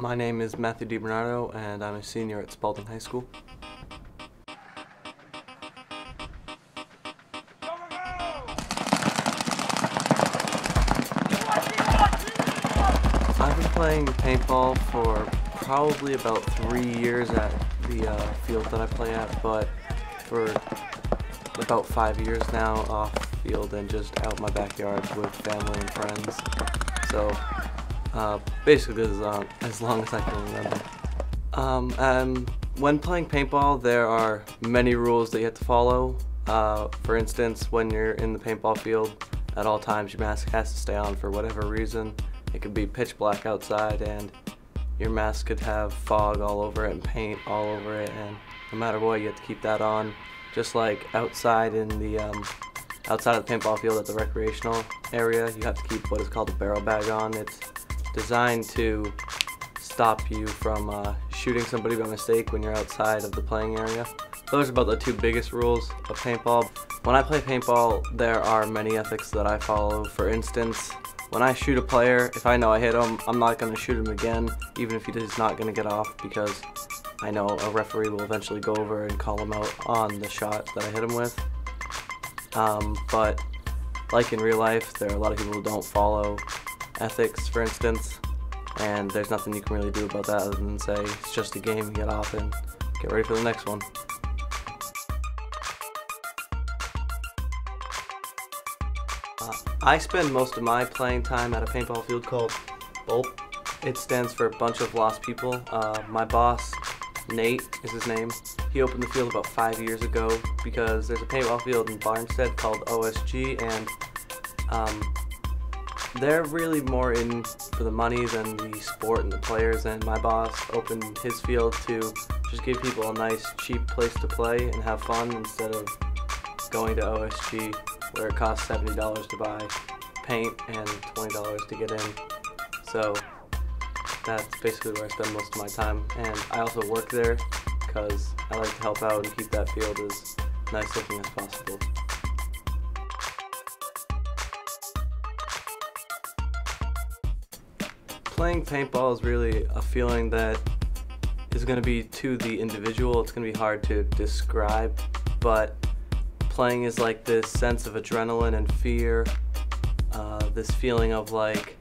My name is Matthew DiBernardo, and I'm a senior at Spalding High School. I've been playing paintball for probably about 3 years at the field that I play at, but for about 5 years now off field and just out in my backyard with family and friends. So basically this is as long as I can remember. And when playing paintball, there are many rules that you have to follow. For instance, when you're in the paintball field, at all times your mask has to stay on for whatever reason. It could be pitch black outside and your mask could have fog all over it and paint all over it, and no matter what, you have to keep that on. Just like outside in the outside of the paintball field at the recreational area, you have to keep what is called a barrel bag on. It's designed to stop you from shooting somebody by mistake when you're outside of the playing area. Those are about the two biggest rules of paintball. When I play paintball, there are many ethics that I follow. For instance, when I shoot a player, if I know I hit him, I'm not going to shoot him again, even if he's not going to get off, because I know a referee will eventually go over and call him out on the shot that I hit him with. But like in real life, there are a lot of people who don't follow ethics, for instance, and there's nothing you can really do about that other than say it's just a game, get off and get ready for the next one. I spend most of my playing time at a paintball field called BOLP. It stands for Bunch of Lost People. My boss, Nate is his name, he opened the field about 5 years ago because there's a paintball field in Barnstead called OSG, and they're really more in for the money than the sport and the players, and my boss opened his field to just give people a nice cheap place to play and have fun instead of going to OSG where it costs $70 to buy paint and $20 to get in. So that's basically where I spend most of my time, and I also work there because I like to help out and keep that field as nice looking as possible. Playing paintball is really a feeling that is going to be to the individual. It's going to be hard to describe, but playing is like this sense of adrenaline and fear, this feeling of like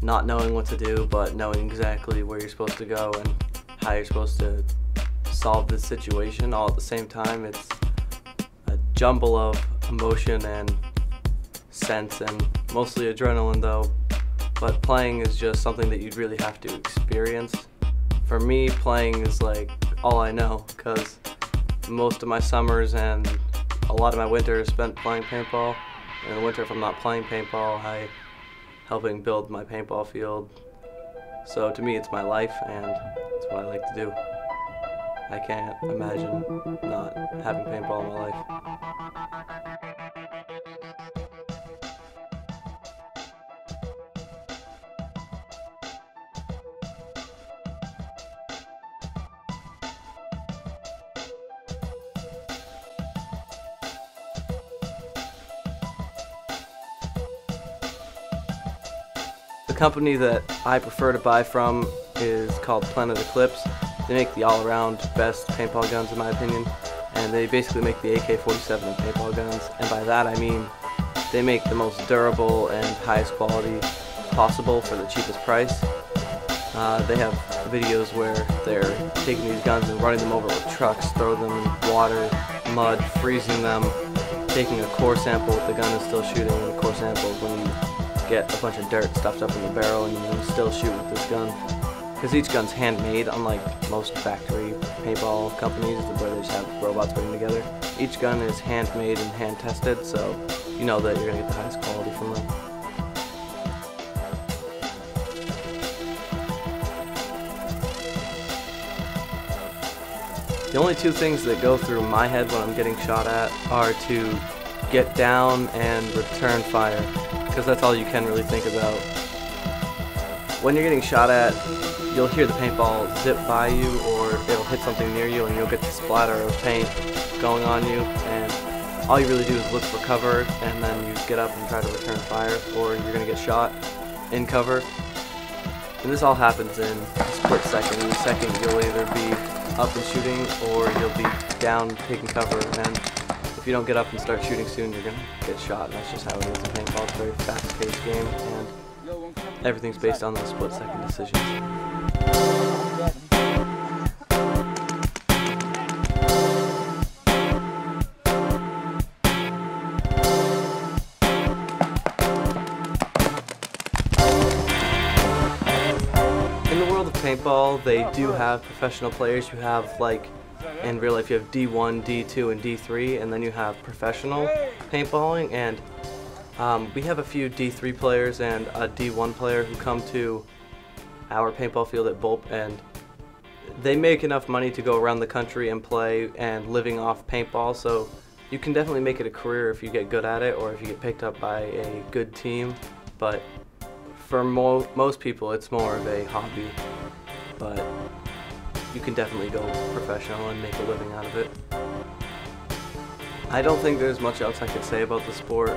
not knowing what to do but knowing exactly where you're supposed to go and how you're supposed to solve this situation all at the same time. It's a jumble of emotion and sense, and mostly adrenaline though, but playing is just something that you'd really have to experience. For me, playing is like all I know, because most of my summers and a lot of my winters spent playing paintball. In the winter, if I'm not playing paintball, I'm helping build my paintball field. So to me, it's my life, and it's what I like to do. I can't imagine not having paintball in my life. The company that I prefer to buy from is called Planet Eclipse. They make the all-around best paintball guns in my opinion, and they basically make the AK-47 of paintball guns, and by that I mean they make the most durable and highest quality possible for the cheapest price. They have videos where they're taking these guns and running them over with trucks, throw them in water, mud, freezing them, taking a core sample if the gun is still shooting, and a core sample when you get a bunch of dirt stuffed up in the barrel and you can still shoot with this gun. Because each gun's handmade, unlike most factory paintball companies where they just have robots putting together. Each gun is handmade and hand tested, so you know that you're going to get the highest quality from them. The only two things that go through my head when I'm getting shot at are to get down and return fire, because that's all you can really think about. When you're getting shot at, you'll hear the paintball zip by you, or it'll hit something near you and you'll get the splatter of paint going on you, and all you really do is look for cover, and then you get up and try to return fire, or you're going to get shot in cover. And this all happens in a split second. In a second, you'll either be up and shooting, or you'll be down taking cover, and if you don't get up and start shooting soon, you're going to get shot, and that's just how it is in paintball. It's a very fast-paced game, and everything's based on those split-second decisions. In the world of paintball, they do have professional players. You have, like, in real life, you have D1, D2, and D3, and then you have professional paintballing, and we have a few D3 players and a D1 player who come to our paintball field at BOLP, and they make enough money to go around the country and play and living off paintball, so you can definitely make it a career if you get good at it or if you get picked up by a good team, but for most people it's more of a hobby, but you can definitely go professional and make a living out of it. I don't think there's much else I could say about the sport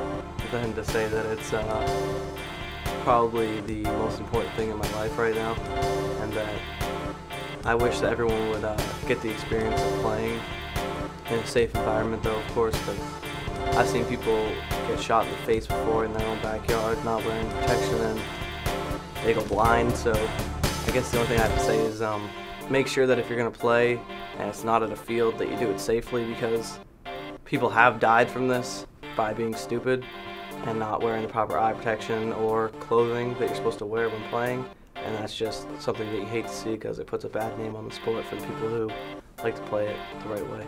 than to say that it's probably the most important thing in my life right now, and that I wish that everyone would get the experience of playing in a safe environment, though, of course, because I've seen people get shot in the face before in their own backyard not wearing protection, and they go blind. So I guess the only thing I have to say is make sure that if you're going to play and it's not at a field, that you do it safely, because people have died from this by being stupid and not wearing the proper eye protection or clothing that you're supposed to wear when playing, and that's just something that you hate to see because it puts a bad name on the sport for the people who like to play it the right way.